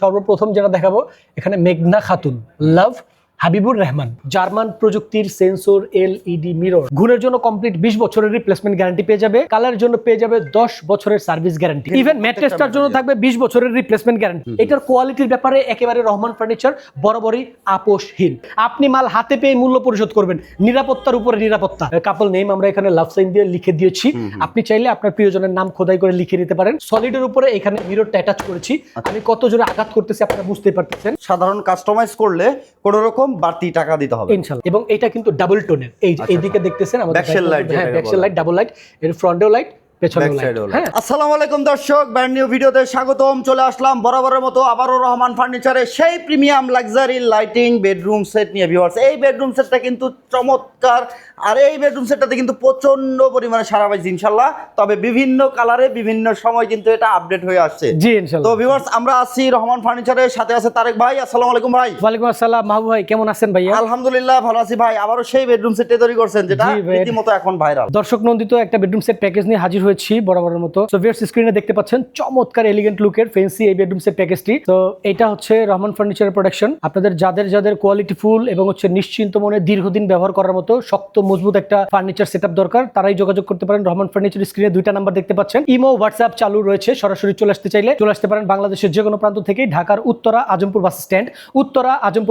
সর্বপ্রথম যেটা দেখাবো এখানে মেঘনা খাতুন লাভ হাবিবুর রহমান জার্মান প্রযুক্তির সেন্সর এলইডি মিরর গুণের জন্য কমপ্লিট 20 বছরের রিপ্লেসমেন্ট গ্যারান্টি পেয়ে যাবে, কালারের জন্য পেয়ে যাবে 10 বছরের সার্ভিস গ্যারান্টি, ইভেন ম্যাট্রেসটার জন্য থাকবে 20 বছরের রিপ্লেসমেন্ট গ্যারান্টি। এটার কোয়ালিটির ব্যাপারে একেবারে রহমান ফার্নিচার বরাবরই আপোষহীন। আপনি মাল হাতে পেয়ে মূল্য পরিশোধ করবেন, নিরাপত্তার উপরে নিরাপত্তা। কাপল নেম আমরা এখানে লাভ সাইন দিয়ে লিখে দিয়েছি, আপনি চাইলে আপনার প্রিয়জনের নাম খোদাই করে লিখে নিতে পারেন। সলিডের উপরে এখানে মিররটা অ্যাটাচ করেছি, আমি কত জোরে আঘাত করতেছি আপনারা বুঝতেই পারতেছেন। সাধারণ কাস্টমাইজ করলে কোন রকম বাড়তি টাকা দিতে হবে ইনশাআল্লাহ। এবং এটা কিন্তু ডাবল টোনের, এইদিকে দেখতেছেন আমাদের ব্যাকশেল লাইট, হ্যাঁ ব্যাকশেল লাইট, ডাবল লাইট, এর ফ্রন্টেও লাইট, পেছনেও লাইট। হ্যাঁ, আসসালামু আলাইকুম দর্শক, ব্র্যান্ড নিউ ভিডিওতে স্বাগতম। চলে আসলাম বরাবরের মতো আবারও রহমান ফার্নিচারে সেই premium luxury lighting bedroom set নিয়ে। ভিউয়ার্স, এই বেডরুম সেটটা কিন্তু চমৎকার, আর এই বেডরুম সেটটাতে কিন্তু প্রচন্ড পরিমাণে সারা পাইছি ইনশাআল্লাহ। তবে বিভিন্ন কালারে বিভিন্ন সময় কিন্তু এটা আপডেট হয়ে আসছে। জি ইনশাআল্লাহ। তো ভিউয়ার্স, আমরা আছি রহমান ফার্নিচারের সাথে আছে তারেক ভাই। আসসালামু আলাইকুম ভাই। ওয়ালাইকুম আসসালাম মাহবুব ভাই, কেমন আছেন ভাইয়া? আলহামদুলিল্লাহ ভালো আছি ভাই। আবারও সেই বেডরুম সেটটা তৈরি করছেন যেটা রীতিমতো এখন ভাইরাল। দর্শক নন্দিত একটা বেডরুম সেট প্যাকেজ নিয়ে হাজির হয়েছি বরাবরের মতো। সো ভিউয়ার্স, স্ক্রিনে দেখতে পাচ্ছেন চমৎকার এলিগেন্ট লুকের ফ্যান্সি এই বেডরুম সেট প্যাকেজটি। তো এটা হচ্ছে রহমান ফার্নিচারের প্রোডাকশন। আপনাদের যাদের কোয়ালিটি ফুল এবং হচ্ছে নিশ্চিন্ত মনে দীর্ঘদিন ব্যবহার করার মতো শক্ত মজবুত একটা ফার্নিচার সেটআপ দরকার, তারাই যোগাযোগ করতে পারেন রহমান ফার্নিচার। স্ক্রিনে দুইটা নাম্বার দেখতে পাচ্ছেন, ইমো হোয়াটসঅ্যাপ চালু রয়েছে। সরাসরি চলে আসতে চাইলে চলে আসতে পারেন বাংলাদেশের যে কোনো প্রান্ত থেকে। ঢাকার উত্তরা আজমপুর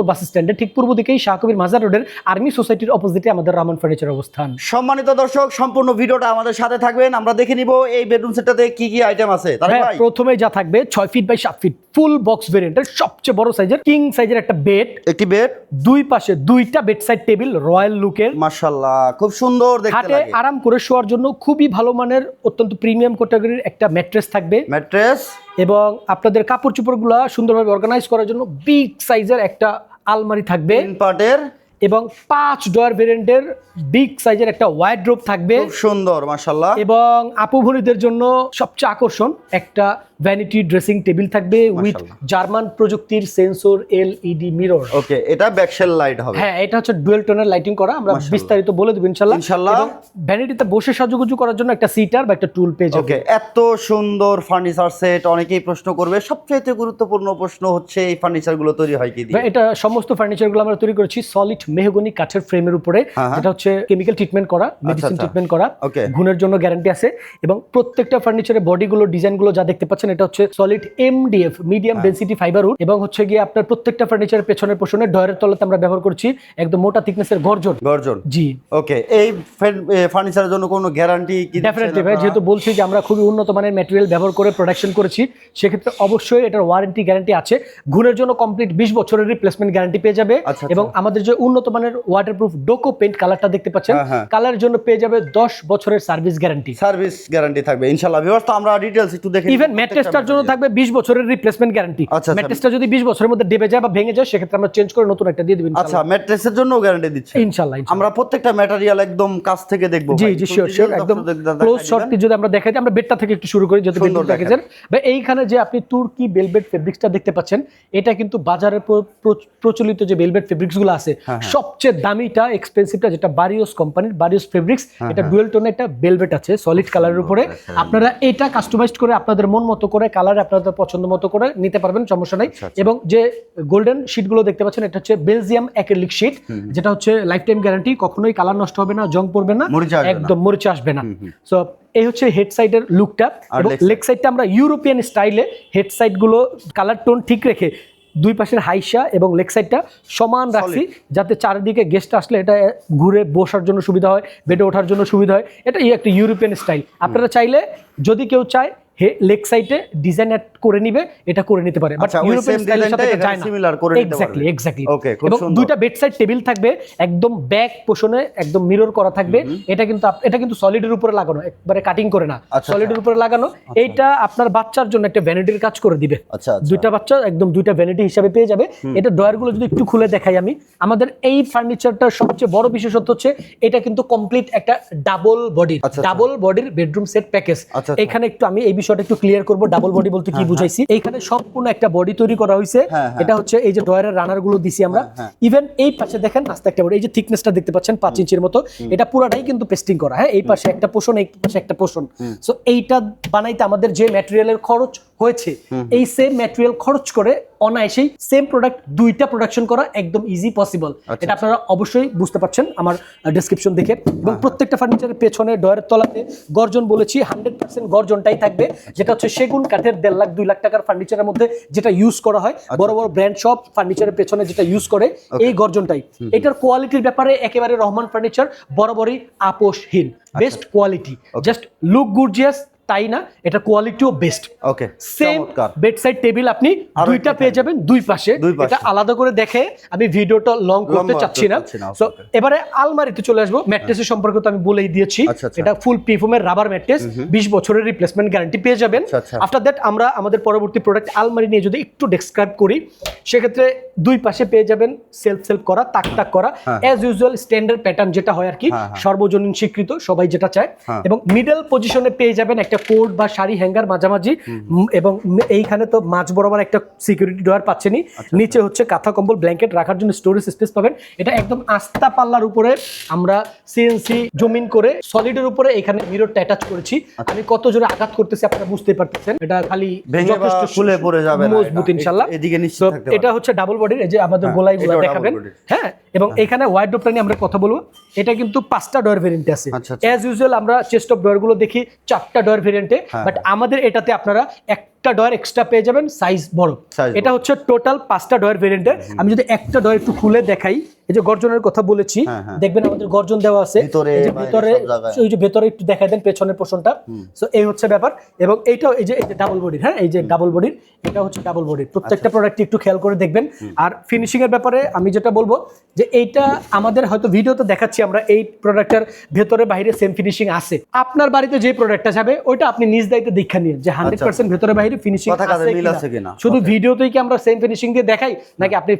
বাস স্ট্যান্ডের ঠিক পূর্ব দিকেই শাহকবির মাজার রোডের আর্মি সোসাইটির অপোজিটে আমাদের রহমান ফার্নিচার অবস্থান। সম্মানিত দর্শক, সম্পূর্ণ ভিডিওটা আমাদের সাথে থাকবেন। আমরা দেখে নিব এই বেডরুম সেটটাতে কি কি আইটেম আছে। প্রথমে যা থাকবে 6 feet by 7 feet full box ভেরিয়েন্টের সবচেয়ে বড় সাইজের কিং সাইজের একটা বেড, দুই পাশে দুইটা বেড সাইড টেবিল রয়্যাল লুকের, মাশাআল্লাহ খুব সুন্দর দেখতে লাগে। হাতে আরাম করে শোয়ার জন্য খুবই ভালো মানের অত্যন্ত প্রিমিয়াম ক্যাটাগরির একটা ম্যাট্রেস থাকবে, এবং আপনাদের কাপড় চোপড়গুলো সুন্দরভাবে অর্গানাইজ করার জন্য বিগ সাইজের একটা আলমারি থাকবে এবং 5 ডয়ার ভেরিয়েন্টের বিগ সাইজের একটা ওয়ার্ডরোব থাকবে, খুব সুন্দর মাশাআল্লাহ। এবং আপু ভনিদের জন্য সবচেয়ে আকর্ষণ একটা ভ্যানিটি ড্রেসিং টেবিল থাকবে উইথ জার্মান প্রযুক্তির সেন্সর এলইডি মিরর। ওকে, এটা ব্যাকশেল লাইট হবে। হ্যাঁ, এটা হচ্ছে ডুয়াল টোনের লাইটিং করা, আমরা বিস্তারিত বলে দেব ইনশাআল্লাহ। এবং ভ্যানিটিতে বসে সাজুগুজু করার জন্য একটা সিটার বা একটা টুল পেয়ে যাবে। ওকে, এত সুন্দর ফার্নিচার সেট অনেকেই প্রশ্ন করবে, সবচেয়ে গুরুত্বপূর্ণ প্রশ্ন হচ্ছে এই ফার্নিচারগুলো তৈরি হয় কি দিয়ে? এটা সমস্ত ফার্নিচারগুলো আমরা তৈরি করেছি সলিড মেহগনি কাঠের ফ্রেমের উপরে, যেটা হচ্ছে কেমিক্যাল ট্রিটমেন্ট করা, মেডিসিন ট্রিটমেন্ট করা, গুণের জন্য গ্যারান্টি আছে। এবং প্রত্যেকটা ফার্নিচারের বডিগুলো ডিজাইনগুলো যা দেখতে পাচ্ছেন এটা হচ্ছে solid MDF medium density fibre wood, এবং হচ্ছে গিয়ে আপনার প্রত্যেকটা ফার্নিচারের পেছনের পোর্শনে ডয়ারের তলাতে আমরা ব্যবহার করছি একদম মোটা থিকনেসের গর্জন। জি ওকে, এই ফার্নিচারের জন্য কোনো গ্যারান্টি কি? ডেফিনেটলি ভাই, যেহেতু বলছি যে আমরা খুবই উন্নত মানের ম্যাটেরিয়াল ব্যবহার করে প্রোডাকশন করেছি, সেক্ষেত্রে অবশ্যই এটার ওয়ারেন্টি গ্যারান্টি আছে। গুণের জন্য কমপ্লিট 20 বছরের রিপ্লেসমেন্ট গ্যারান্টি পেয়ে যাবে, এবং আমাদের যে উন্নত মানের ওয়াটারপ্রুফ ডোকো পেইন্ট কালারটা দেখতে পাচ্ছেন, কালারের জন্য পেয়ে যাবে 10 বছরের সার্ভিস গ্যারান্টি থাকবে ইনশাআল্লাহ। ভিউয়ার্স, তো আমরা ডিটেইলস একটু দেখে ইভেন ম্যাট্রেসটার জন্য থাকবে 20 বছরের রিপ্লেসমেন্ট গ্যারান্টি। ম্যাট্রেসটা যদি 20 বছরের মধ্যে ডেবে যায় বা ভেঙে যায়, সেক্ষেত্রে আমরা চেঞ্জ করে নতুন একটা দিয়ে দেব ইনশাআল্লাহ। আচ্ছা, ম্যাট্রেসের জন্য গ্যারান্টি দিচ্ছি ইনশাআল্লাহ। আমরা প্রত্যেকটা ম্যাটেরিয়াল একদম কাছ থেকে দেখব। জি জি শিওর, একদম ক্লোজ শটটি যদি আমরা দেখাই, আমরা বেডটা থেকে একটু শুরু করি যেহেতু বেডরুম প্যাকেজের। বা এইখানে যে আপনি তুর্কি ভেলভেট ফেব্রিক্সটা দেখতে পাচ্ছেন, এটা কিন্তু বাজারে প্রচলিত যে ভেলভেট ফেব্রিক্সগুলো আছে সবচেয়ে দামিটা এক্সপেন্সিভটা যেটা বারিওস কোম্পানির বারিওস ফেব্রিক্স, এটা ডুয়াল টোনে একটা ভেলভেট আছে সলিড কালারের উপরে। আপনারা এটা কাস্টমাইজড করে আপনাদের মন মতো করে কালার আপনাদের পছন্দ মতো করে নিতে পারবেন, সমস্যা নাই। এবং যে গোল্ডেন শীটগুলো দেখতে পাচ্ছেন, এটা হচ্ছে বেলজিয়াম অ্যাক্রিলিক শীট, যেটা হচ্ছে লাইফ টাইম গ্যারান্টি, কখনোই কালার নষ্ট হবে না, জং পড়বে না, একদম মরিচা আসবে না। সো এই হচ্ছে হেড সাইডের লুকটা। এবং লেগ সাইডটা আমরা ইউরোপিয়ান স্টাইলে হেড সাইড গুলো কালার টোন ঠিক রেখে দুই পাশের হাইসা এবং লেগ সাইডটা সমান রাখছি, যাতে চারিদিকে গেস্ট আসলে এটা ঘুরে বসার জন্য সুবিধা হয়, বেডে ওঠার জন্য সুবিধা হয়। এটা একটা ইউরোপিয়ান স্টাইল। আপনারা চাইলে যদি কেউ চায় লেগ সাইডে ডিজাইন অ্যাড করে নিবে, এটা করে নিতে পারে, বাট ইউরোপিয়ান স্টাইলের সাথে এটা যায় না। এক্স্যাক্টলি। এবং দুইটা বেড সাইড টেবিল থাকবে, একদম ব্যাক পোর্শনে একদম মিরর করা থাকবে। এটা কিন্তু সলিডের উপরে লাগানো, একবারে কাটিং করে না, সলিডের উপরে লাগানো। এইটা আপনার বাচ্চার জন্য একটা ভ্যানিটির কাজ করে দিবে। দুইটা বাচ্চা একদম দুইটা ভ্যানিটি হিসাবে পেয়ে যাবে। এটা ডয়ারগুলো যদি একটু খুলে দেখাই আমি, আমাদের এই ফার্নিচারটার সবচেয়ে বড় বিশেষত্ব হচ্ছে এটা কিন্তু কমপ্লিট একটা ডাবল বডির বেডরুম সেট প্যাকেজ। এখানে একটু আমি এই বিষয়টা একটু ক্লিয়ার করব, ডাবল বডি বলতে কি বুঝাইছি। এইখানে সম্পূর্ণ একটা বডি তৈরি করা হয়েছে। এটা হচ্ছে এই যে ডয়ারের রানার গুলো দিছি আমরা। ইভেন এই পাশে দেখেন আস্তে একটা বডি, এই যে থিকনেসটা দেখতে পাচ্ছেন 5 ইঞ্চির মতো, এটা পুরাটাই কিন্তু পেস্টিং করা। হ্যাঁ, এই পাশে একটা পোর্শন, এই পাশে একটা পোর্শন। সো এইটা বানাইতে আমাদের যে ম্যাটেরিয়ালের খরচ হয়েছে, এই সেম ম্যাটেরিয়াল খরচ করে অনায়াসেই সেম প্রোডাক্ট দুইটা প্রোডাকশন করা একদম ইজি পসিবল। এটা আপনারা অবশ্যই বুঝতে পারছেন আমার ডেসক্রিপশন দেখে। এবং প্রত্যেকটা ফার্নিচারের পেছনে ডয়ারের তলাতে গর্জন বলেছি 100% গর্জনটাই থাকবে, যেটা হচ্ছে সেগুন কাঠের 1.5 লাখ 2 লাখ টাকার ফার্নিচারের মধ্যে যেটা ইউজ করা হয়, বড় বড় ব্র্যান্ড সব ফার্নিচারের পেছনে যেটা ইউজ করে এই গর্জনটাই। এটার কোয়ালিটির ব্যাপারে একেবারে রহমান ফার্নিচার বরাবরই আপোষহীন, best quality. Just look gorgeous তাই না, এটা কোয়ালিটিও best. Okay, same bedside table আপনি দুইটা পেয়ে যাবেন দুই পাশে। এটা আলাদা করে দেখে আমি ভিডিওটা লং করতে চাচ্ছি না। সো এবারে আলমারিতে চলে আসবো। ম্যাট্রেসের সম্পর্কে তো আমি বলেই দিয়েছি, এটা ফুল পিফোমের রাবার ম্যাট্রেস, 20 বছরের রিপ্লেসমেন্ট গ্যারান্টি পেয়ে যাবেন। আফটার দ্যাট আমরা আমাদের পরবর্তী প্রোডাক্ট আলমারি নিয়ে যদি একটু ডেসক্রাইব করি, সেক্ষেত্রে দুই পাশে পেয়ে যাবেন সেলফ করা, তাক করা, অ্যাজ ইউজুয়াল স্ট্যান্ডার্ড প্যাটার্ন যেটা হয় আর কি, সর্বজনীন স্বীকৃত, সবাই যেটা চায়। এবং মিডল পজিশনে পেয়ে যাবেন একটা কোট বা শাড়ি হ্যাঙ্গার মাঝামাঝি, এবং এইখানে তো মাঝ বরাবর একটা সিকিউরিটি ডোর পাচ্ছেনই। নিচে হচ্ছে কাঁথা কম্বল ব্ল্যাঙ্কেট রাখার জন্য স্টোরেজ স্পেস পাবেন। এটা একদম আস্তা পাল্লার উপরে আমরা সিএনসি জমিন করে সলিডের উপরে এখানে মিররটা অ্যাটাচ করেছি। আমি কত জোরে আঘাত করতেছি আপনারা বুঝতে পারতেছেন। এটা খালি যথেষ্ট খুলে পড়ে যাবে না, মজবুত ইনশাআল্লাহ। এদিকে নিশ্চিত থাকতে এটা হচ্ছে ডাবল বডির, এই যে আমাদের গোলাইগুলো দেখাবেন। হ্যাঁ, এবং এখানে ওয়ার্ডরোবটা নিয়ে আমরা কথা বলবো। এটা কিন্তু 5টা ডোর ভেরিয়েন্টে আছে। অ্যাজ ইউজুয়াল আমরা চেস্ট অফ ডোর গুলো দেখি 4টা ডোর ভেরিয়েন্টে, বাট আমাদের এটাতে আপনারা একটা ডয়ার এক্সট্রা পেয়ে যাবেন, সাইজ বড়। এটা হচ্ছে টোটাল 5টা ডয়ার ভেরিয়েন্টের। আমি যদি একটা ডয়ার একটু খুলে দেখাই, এই যে গর্জনের কথা বলেছি, দেখবেন আমাদের গর্জন দেওয়া আছে ভিতরে, ওই যে ভেতরে একটু দেখাই দেন পেছনের পোর্শনটা। সো এই হচ্ছে ব্যাপার। এবং এইটাও এই যে ডাবল বডির, হ্যাঁ এই যে ডাবল বডির, এটা হচ্ছে ডাবল বডির। প্রত্যেকটা প্রোডাক্ট একটু খেয়াল করে দেখবেন। আর ফিনিশিং এর ব্যাপারে আমি যেটা বলবো যে এইটা আমাদের হয়তো ভিডিওতে দেখাচ্ছি আমরা, এই প্রোডাক্টের ভেতরে বাইরে সেম ফিনিশিং আছে। আপনার বাড়িতে যে প্রোডাক্টটা যাবে ওইটা আপনি নিজ দায়িত্বে দেখা নিন যে 100% ভেতরে বাইরে ফিনিশিং আছে কিনা। শুধু ভিডিওতেই কি আমরা সেম ফিনিশিং দিয়ে দেখাই, নাকি আপনি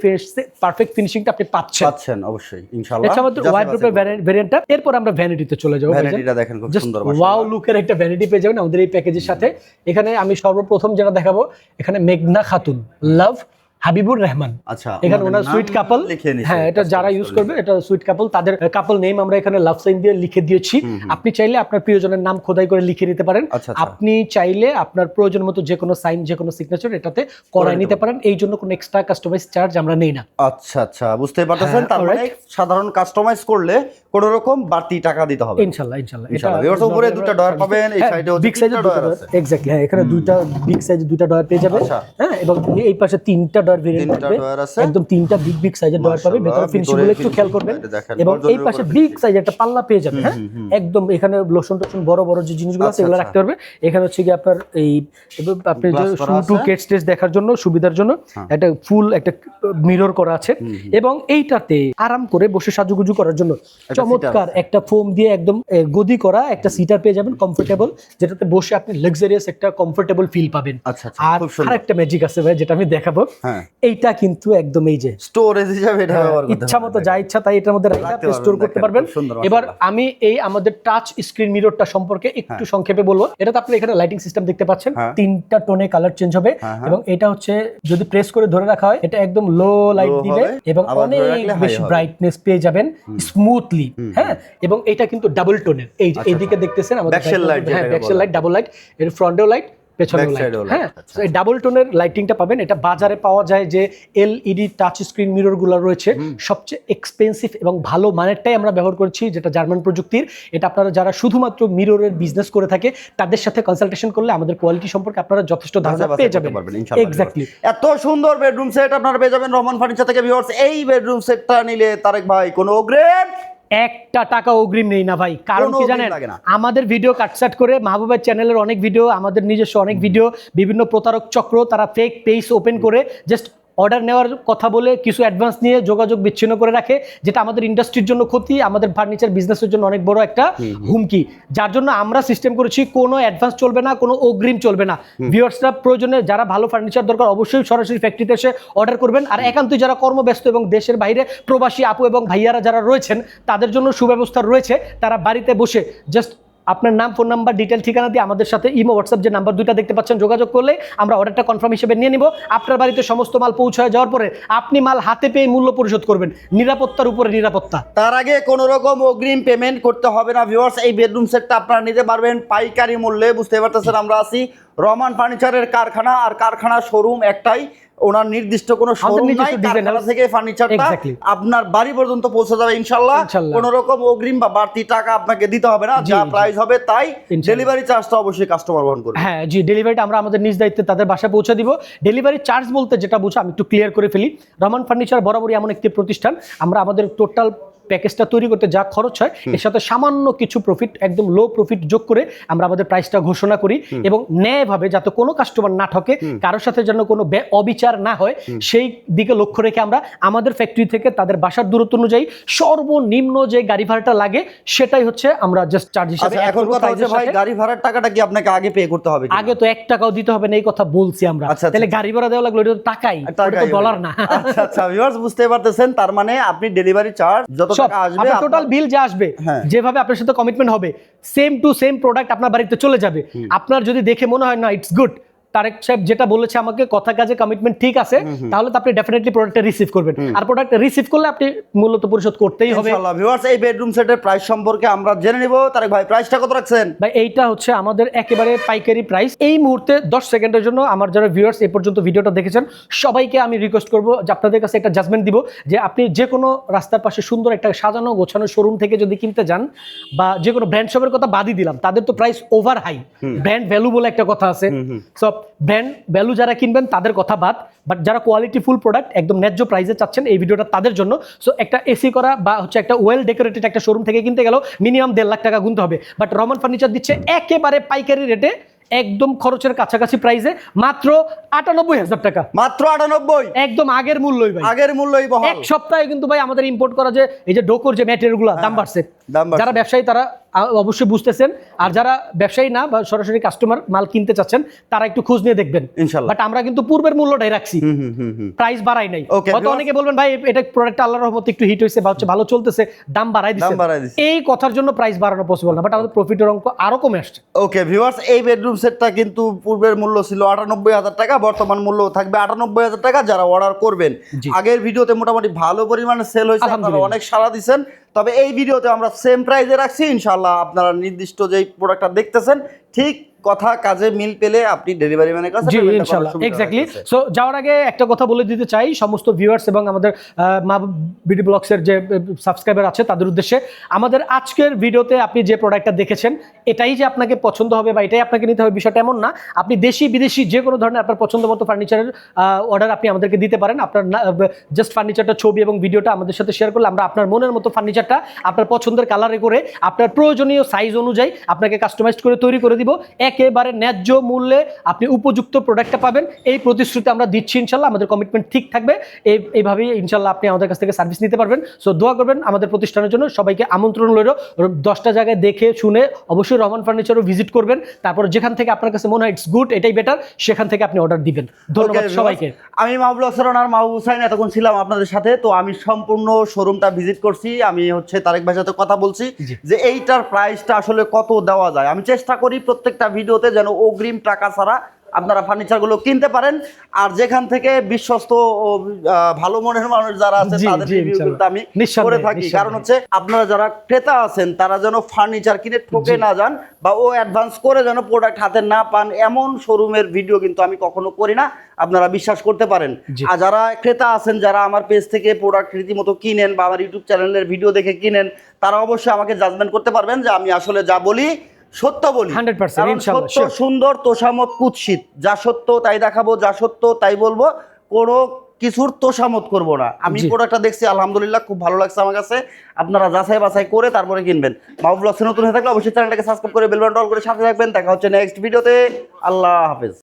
পারফেক্ট ফিনিশিংটা আপনি পাচ্ছেন? অবশ্যই ইনশাআল্লাহ। এটা আমাদের ওয়ার্ডরোবের ভ্যারিয়েন্টটা। এরপর আমরা ভ্যানিটিতে চলে যাব। ভ্যানিটিটা দেখেন খুব সুন্দর, মাশাআল্লাহ। ওয়াও লুকের একটা ভ্যানিটি পেয়ে যাবেন আমাদের এই প্যাকেজের সাথে। এখানে আমি সর্বপ্রথম যেটা দেখাবো, এখানে মেঘনা খাতুন লাভ হাবিবুর রহমান। আচ্ছা, এখানে ওনার সুইট কাপল। হ্যাঁ, এটা যারা ইউজ করবে, এটা সুইট কাপল, তাদের কাপল নেম আমরা এখানে লাভ সাইন দিয়ে লিখে দিয়েছি। আপনি চাইলে আপনার প্রিয়জনের নাম খোদাই করে লিখে নিতে পারেন। আপনি চাইলে আপনার প্রয়োজন মতো যে কোনো সাইন, যে কোনো সিগনেচার এটাতে করাই নিতে পারেন। এই জন্য কোনো এক্সট্রা কাস্টমাইজ চার্জ আমরা নেই না। আচ্ছা আচ্ছা, বুঝতে পারতেছেন। তার মানে সাধারণ কাস্টমাইজ করলে কোনো রকম বাড়তি টাকা দিতে হবে। ইনশাআল্লাহ ইনশাআল্লাহ। এটা এর উপরে দুটো ডয়ার পাবেন, এই সাইডে হচ্ছে বিগ সাইজের দুটো ডয়ার। এক্স্যাক্টলি, হ্যাঁ এখানে দুইটা বিগ সাইজের দুটো ডয়ার পেয়ে যাবেন। হ্যাঁ, এবং এই পাশে 3টা ডয়ার ভেরিয়েন্ট থাকবে, একদম 3টা বিগ সাইজের ডয়ার পাবে। ভেতরে ফিনিশিং গুলো একটু খেয়াল করবেন। এবং এই পাশে বিগ সাইজের একটা পাল্লা পেয়ে যাবেন। হ্যাঁ, একদম এখানে লোশন টোশন বড় বড় যে জিনিসগুলো আছে এগুলো রাখতে পারবে। এখানে হচ্ছে কি আপনার এই আপনি যে টু কেট স্টেজ দেখার জন্য সুবিধার জন্য একটা ফুল একটা মিরর করা আছে। এবং এইটাতে আরাম করে বসে সাজুগুজু করার জন্য চমৎকার একটা ফোম দিয়ে একদম গদি করা একটা সিটার পেয়ে যাবেন, কমফোর্টেবল, যেটাতে বসে আপনি লাক্সারিয়াস একটা কমফোর্টেবল ফিল পাবেন। আর আরেকটা ম্যাজিক আছে ভাই, যেটা আমি দেখাবো। এইটা কিন্তু একদম এই যে স্টোরেজ হিসেবে এটা ব্যবহার করতে ইচ্ছা মতো যা ইচ্ছা তাই এটার মধ্যে রাখতে স্টোর করতে পারবেন। এবার আমি এই আমাদের টাচ স্ক্রিন মিররটা সম্পর্কে একটু সংক্ষেপে বলবো। এটাতে আপনি এখানে লাইটিং সিস্টেম দেখতে পাচ্ছেন, 3টা টোনে কালার চেঞ্জ হবে। এবং এটা হচ্ছে যদি প্রেস করে ধরে রাখা হয়, এটা একদম লো লাইট দিবে এবং অনেক বেশি ব্রাইটনেস পেয়ে যাবেন স্মুথলি। হ্যাঁ, এবং এটা কিন্তু ডাবল টোনের। এই যে এইদিকে দেখতেছেন আমাদের ব্যাকশেল লাইট, ডাবল লাইট, এর ফ্রন্টেও লাইট, পেছনেও লাইট। হ্যাঁ, সো এই ডাবল টোনের লাইটিংটা পাবেন। এটা বাজারে পাওয়া যায় যে এলইডি টাচ স্ক্রিন মিররগুলো রয়েছে, সবচেয়ে এক্সপেন্সিভ এবং ভালো মানেরটাই আমরা ব্যবহার করছি, যেটা জার্মান প্রযুক্তির। এটা আপনারা যারা শুধুমাত্র মিররের বিজনেস করে থাকে তাদের সাথে কনসালটেশন করলে আমাদের কোয়ালিটি সম্পর্কে আপনারা যথেষ্ট ধারণা পেয়ে যাবেন। এক্স্যাক্টলি, এত সুন্দর বেডরুম সেট আপনারা পেয়ে যাবেন রহমান ফার্নিচার থেকে। ভিউয়ার্স, এই বেডরুম সেটটা নিলে তারেক ভাই কোনো অগ্রিম একটা টাকা অগ্রিম নেই না ভাই। কারণ কি জানেন, আমাদের ভিডিও কাটসাট করে মাহবুবের চ্যানেলের অনেক ভিডিও, আমাদের নিজস্ব অনেক ভিডিও, বিভিন্ন প্রতারক চক্র তারা ফেক পেজ ওপেন করে জাস্ট অর্ডার নেওয়ার কথা বলে কিছু অ্যাডভান্স নিয়ে যোগাযোগ বিচ্ছিন্ন করে রাখে, যেটা আমাদের ইন্ডাস্ট্রির জন্য ক্ষতি, আমাদের ফার্নিচার বিজনেসের জন্য অনেক বড় একটা হুমকি। যার জন্য আমরা সিস্টেম করেছি কোনো অ্যাডভান্স চলবে না, কোনো অগ্রিম চলবে না। ভিউয়ার্সরা প্রয়োজনে যারা ভালো ফার্নিচার দরকার অবশ্যই সরাসরি ফ্যাক্টরিতে এসে অর্ডার করবেন। আর একান্তই যারা কর্মব্যস্ত এবং দেশের বাইরে প্রবাসী আপু এবং ভাইয়ারা যারা রয়েছেন তাদের জন্য সুব্যবস্থা রয়েছে। তারা বাড়িতে বসে জাস্ট আপনার নাম, ফোন নাম্বার, ডিটেল, ঠিকানা দিয়ে আমাদের সাথে ইমো, হোয়াটসঅ্যাপ যে নাম্বার দুইটা দেখতে পাচ্ছেন যোগাযোগ করলে আমরা অর্ডারটা কনফার্ম হিসেবে নিয়ে নিব। আপনার বাড়িতে সমস্ত মাল পৌঁছায় যাওয়ার পরে আপনি মাল হাতে পেয়ে মূল্য পরিশোধ করবেন, নিরাপত্তার উপরে নিরাপত্তা। তার আগে কোনো রকম অগ্রিম পেমেন্ট করতে হবে না ভিউয়ার্স। এই বেডরুম সেটটা আপনারা নিতে পারবেন পাইকারি মূল্যে। বুঝতে পারতেছেন আমরা আছি রহমান ফার্নিচারের কারখানা, আর কারখানা শোরুম একটাই, ওনার নির্দিষ্ট কোনো শোরুম নাই, কারখানা থেকে ফার্নিচারটা আপনার বাড়ি পর্যন্ত পৌঁছে যাবে ইনশাআল্লাহ। কোনো রকম অগ্রিম বা বাড়তি টাকা আপনাকে দিতে হবে না, যা প্রাইস হবে তাই। ডেলিভারি চার্জটা অবশ্যই কাস্টমার বহন করবে। হ্যাঁ জি, ডেলিভারিটা আমরা আমাদের নিজ দায়িত্বে তাদের বাসায় পৌঁছে দিব। ডেলিভারি চার্জ বলতে যেটা বুঝো আমি একটু ক্লিয়ার করে ফেলি। রহমান ফার্নিচার বরাবরই এমন একটি প্রতিষ্ঠান, আমরা আমাদের টোটাল প্যাকেজটা তৈরি করতে যা খরচ হয় এর সাথে সামান্য কিছু প্রফিট, একদম লো প্রফিট যোগ করে আমরা আমাদের প্রাইসটা ঘোষণা করি, এবং ন্যায়ভাবে যাতে কোনো কাস্টমার না ঠকে, কারোর সাথে যেন কোনো অবিচার না হয় সেই দিকে লক্ষ্য রেখে আমরা আমাদের ফ্যাক্টরি থেকে তাদের বাসার দূরত্ব অনুযায়ী সর্বনিম্ন যে গাড়ি ভাড়াটা লাগে সেটাই হচ্ছে আমরা জাস্ট চার্জ হিসেবে। এখন কথা হচ্ছে ভাই, গাড়ি ভাড়ার টাকাটা কি আপনাকে আগে পে করতে হবে? আগে তো 1 টাকাও দিতে হবে না, এই কথা বলছি আমরা। তাহলে গাড়ি ভাড়া দেওয়া লাগলো, এটা তো টাকাই, এটা তো ডলার না। আচ্ছা আচ্ছা ভিউয়ার্স, বুঝতে পারতেছেন, তার মানে আপনি ডেলিভারি চার্জ যত টাকা আসবে, টোটাল বিল যা আসবে, যেভাবে আপনার সাথে কমিটমেন্ট হবে, সেম টু সেম প্রোডাক্ট আপনার বাড়িতে চলে যাবে। আপনার যদি দেখে মনে হয় না ইটস গুড, তারেক সাহেব যেটা বলেছে আমাকে, কথা কাজে কমিটমেন্ট ঠিক আছে, তাহলে তো আপনি ডেফিনেটলি প্রোডাক্টটা রিসিভ করবেন। আর প্রোডাক্ট রিসিভ করলে আপনি মূলত পরিশোধ করতেই হবে ইনশাআল্লাহ। ভিউয়ার্স, এই বেডরুম সেটের প্রাইস সম্পর্কে আমরা জেনে নিব। তারেক ভাই, প্রাইসটা কত রাখছেন? ভাই এইটা হচ্ছে আমাদের একেবারে পাইকারি প্রাইস। এই মুহূর্তে 10 সেকেন্ডের জন্য আমার যারা ভিউয়ার্স এই পর্যন্ত ভিডিওটা দেখেছেন সবাইকে আমি রিকোয়েস্ট করব যে আপনাদের কাছে একটা জাজমেন্ট দিব, যে আপনি যে কোনো রাস্তার পাশে সুন্দর একটা সাজানো গোছানো শোরুম থেকে যদি কিনতে যান, বা যে কোনো ব্র্যান্ড শপের কথা বাদই দিলাম, তাদের তো price over high, brand value বলে একটা কথা আছে। সব ব্র্যান্ড ভ্যালু যারা কিনবেন তাদের কথা বাদ, বাট যারা কোয়ালিটি ফুল প্রোডাক্ট একদম ন্যায্য প্রাইসে চাচ্ছেন, এই ভিডিওটা তাদের জন্য। সো একটা এসি করা বা হচ্ছে একটা ওয়েল ডেকোরেটেড একটা শোরুম থেকে কিনতে গেলেও মিনিমাম 1.5 লাখ টাকা গুনতে হবে, বাট রহমান ফার্নিচার দিচ্ছে একেবারে পাইকারি রেটে, একদম খরচের কাছাকাছি প্রাইসে মাত্র 98,000 টাকা। মাত্র 98, একদম আগের মূল্যই ভাই, আগের মূল্যই বহাল। এক সপ্তাহে কিন্তু ভাই আমাদের ইম্পোর্ট করা যে এই যে ডোকোর যে ম্যাটেরিয়ালগুলো দাম বাড়ছে, যারা ব্যবসায়ী তারা অবশ্যই বুঝতেছেন, আর যারা ব্যবসায়ী না বা সরাসরি কাস্টমার মাল কিনতে চাচ্ছেন তারা একটু খোঁজ নিয়ে দেখবেন ইনশাআল্লাহ। বাট আমরা কিন্তু পূর্বের মূল্যটাই রাখছি, প্রাইস বাড়াই নাই। হয়তো অনেকে বলবেন ভাই এটা প্রোডাক্ট আল্লাহর রহমতে একটু হিট হয়েছে বা হচ্ছে ভালো চলতেছে, দাম বাড়াই দিচ্ছে, এই কথার জন্য প্রাইস বাড়ানো পসিবল না, বাট আমাদের প্রফিটের অঙ্ক আরো কমে আসছে। ওকে ভিউয়ার্স, এই বেডরুম সেটটা কিন্তু পূর্বের মূল্য ছিল 98,000 টাকা, বর্তমান মূল্য থাকবে 98,000 টাকা। যারা অর্ডার করবেন, আগের ভিডিওতে মোটামুটি ভালো পরিমাণে সেল হয়েছে, আপনারা অনেক সাড়া দিচ্ছেন, তবে এই ভিডিওতে আমরা সেম প্রাইসে রাখছি ইনশাআল্লাহ। আপনারা নির্দিষ্ট যেই প্রোডাক্টটা দেখতেছেন ঠিক কথা কাজে মিল পেলে আপনি ডেলিভারি ম্যানের কাছে জি ইনশাআল্লাহ এক্স্যাক্টলি। সো যাওয়ার আগে একটা কথা বলে দিতে চাই সমস্ত ভিউয়ার্স এবং আমাদের মা বিডি ব্লগসের যে সাবস্ক্রাইবার আছে তাদের উদ্দেশ্যে, আমাদের আজকের ভিডিওতে আপনি যে প্রোডাক্টটা দেখেছেন এটাই যে আপনাকে পছন্দ হবে বা এটাই আপনাকে নিতে হবে বিষয়টা এমন না। আপনি দেশি বিদেশি যে কোনো ধরনের আপনার পছন্দ মতো ফার্নিচারের অর্ডার আপনি আমাদেরকে দিতে পারেন। আপনার জাস্ট ফার্নিচারটা ছবি এবং ভিডিওটা আমাদের সাথে শেয়ার করলে আমরা আপনার মনের মতো ফার্নিচারটা আপনার পছন্দের কালারে করে আপনার প্রয়োজনীয় সাইজ অনুযায়ী আপনাকে কাস্টমাইজড করে তৈরি করে দিব। একেবারে ন্যায্য মূল্যে আপনি উপযুক্ত প্রোডাক্টটা পাবেন, এই প্রতিশ্রুতি আমরা দিচ্ছি ইনশাল্লাহ। আমাদের কমিটমেন্ট ঠিক থাকবে, এইভাবেই ইনশাল্লাহ আপনি আমাদের কাছ থেকে সার্ভিস নিতে পারবেন। সো দোয়া করবেন আমাদের প্রতিষ্ঠানের জন্য। সবাইকে আমন্ত্রণ রইল, 10টা জায়গায় দেখে শুনে অবশ্যই রহমান ফার্নিচারও ভিজিট করবেন, তারপর যেখান থেকে আপনার কাছে মনে হয় ইটস গুড এটাই বেটার সেখান থেকে আপনি অর্ডার দিবেন। ধন্যবাদ সবাইকে। আমি মাহবুব আফসার আর মাহবুব হুসাইন এতক্ষণ ছিলাম আপনাদের সাথে। তো আমি সম্পূর্ণ শোরুমটা ভিজিট করছি, আমি হচ্ছে তারেক ভাইয়ের সাথে কথা বলছি যে এইটার প্রাইসটা আসলে কত দেওয়া যায়। আমি চেষ্টা করি প্রত্যেকটা ভিডিওতে যেন অগ্রিম টাকা ছাড়া আপনারা ফার্নিচারগুলো কিনতে পারেন, আর যেখান থেকে বিশ্বস্ত ভালো মনের মানুষ যারা আছে তাদের রিভিউ কিন্তু আমি করে থাকি। কারণ হচ্ছে আপনারা যারা ক্রেতা আছেন তারা যেন ফার্নিচার কিনে ঠকে না যান বা ও অ্যাডভান্স করে যেন প্রোডাক্ট হাতে না পান, এমন শোরুমের ভিডিও কিন্তু আমি কখনো করি না, আপনারা বিশ্বাস করতে পারেন। আর যারা ক্রেতা আছেন যারা আমার পেজ থেকে প্রোডাক্ট রীতিমতো কিনেন বা আমার ইউটিউব চ্যানেলের ভিডিও দেখে কিনেন, তারা অবশ্যই আমাকে জাজমেন্ট করতে পারবেন যে আমি আসলে যা বলি সত্য বলি। 100% সত্য সুন্দর তোষামত কুৎসিত, যা সত্য তাই দেখাবো, যা সত্য তাই বলবো, কোনো কিছুর তোষামত করব না। আমি প্রোডাক্টটা দেখছি আলহামদুলিল্লাহ খুব ভালো লাগছে আমার কাছে। আপনারা যাচাই বাছাই করে তারপরে কিনবেন। মাহবুব ব্লগসে নতুন হয়ে থাকলে অবশ্যই চ্যানেলটাকে সাবস্ক্রাইব করে বেল বাটন অল করে সাথে থাকবেন। দেখা হচ্ছে নেক্সট ভিডিওতে। আল্লাহ হাফেজ।